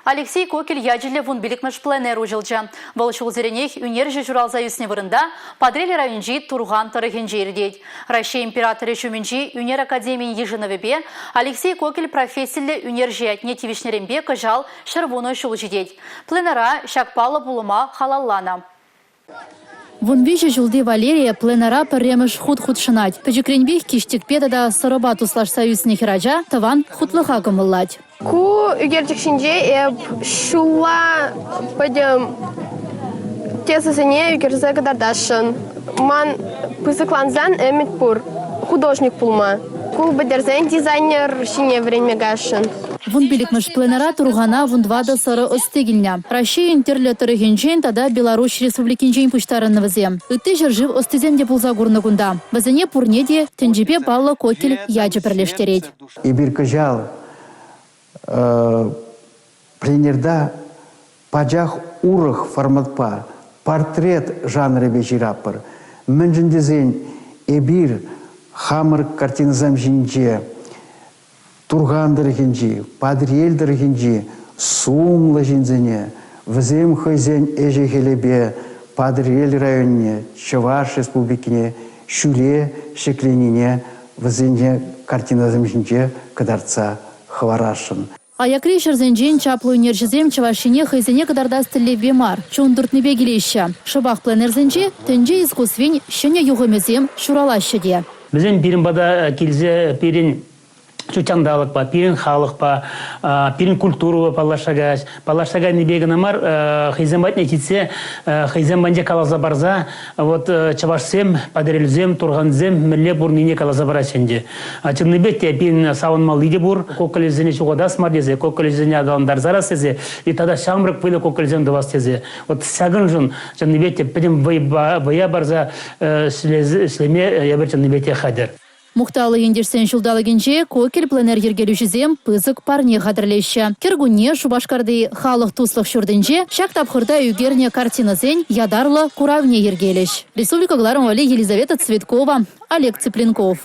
Алексей Кокель яджеле вун биликмеш пленер ужылжа. Волчул зеренех үнерже журалза юсне вырында подрели районжи Турган тарыхенжи ирдеть. Россия императоры шуминжи Үнер академии ежиновебе Алексей Кокель профессияле үнерже атне тивишнерембе кажал шервуной шулжидеть. Пленера шакпала булума халаллана. Вон вижу жулды Валерия пленара перемеш худ шинать. Пежекренбих киштик педада сороба туслаш союзных раджа таван худлыха гамыллать. Ку югерчикшинже шула пойдем тесасене югерзе кадардашын. Ман пысыкланзан эмитпур художник пулма. Ку бедерзен дизайнер шине время гашын. Вон биликмеш пленара Тургана вон двада сары остегильня. Россия интерлетары генжен тада Беларусь республикинжен пуштарынны візем. Үтті жыржив остезенде пулза гурны гунда. Візіне пурнеде тенжебе балла Кокель яджы пірлештерет. Ибир кажал пленерда паджах урых форматпа портрет жанры бежирапыр. Менжіндезен эбир хамыр картинзам жинже Тургандыр генжи, Падриэльдыр генжи, Сумлы жинзене, Взем хойзен эже хелебе, Падриэль районе, Чуваш республикине, Шуле шекленине, Взене картиназам жинже кадарца хварашын. Аякри шерзенжен чаплу нержезем чавашине хайзене кадарда стелле бемар, чондуртны бегилеща. Шабах пленерзенже, тенже искусвень, шене югамезем шуралащаде. Взем пиринбада килзе пирин чучандалық па, пирин халық па, пирин культуру палашагаш. Палашага не беганамар, хайзембат не тице, хайзембанде калаза барза, вот чавашсем, падрельзем, турганзем, мерле бурнине калаза бараченде. А черныбетте пирин саун малиде бур, кокалезене чугадас мардезе, кокалезене адандар зарасезе, и тогда шамрак пылы кокалезен довастезе. Вот сагынжын черныбетте пирин вая барза слеме ябер черныбетте хадер. Мухталы ендерсен шулдалагенже Кокель пленер ергелюжізем пызык парне хадырлеща. Кергуне Шубашкарды халық туслық шурденже шак тапхырда югерне картиназен ядарлы куравне ергелеш. Республика Гларом Елизавета Цветкова, Олег Цыпленков.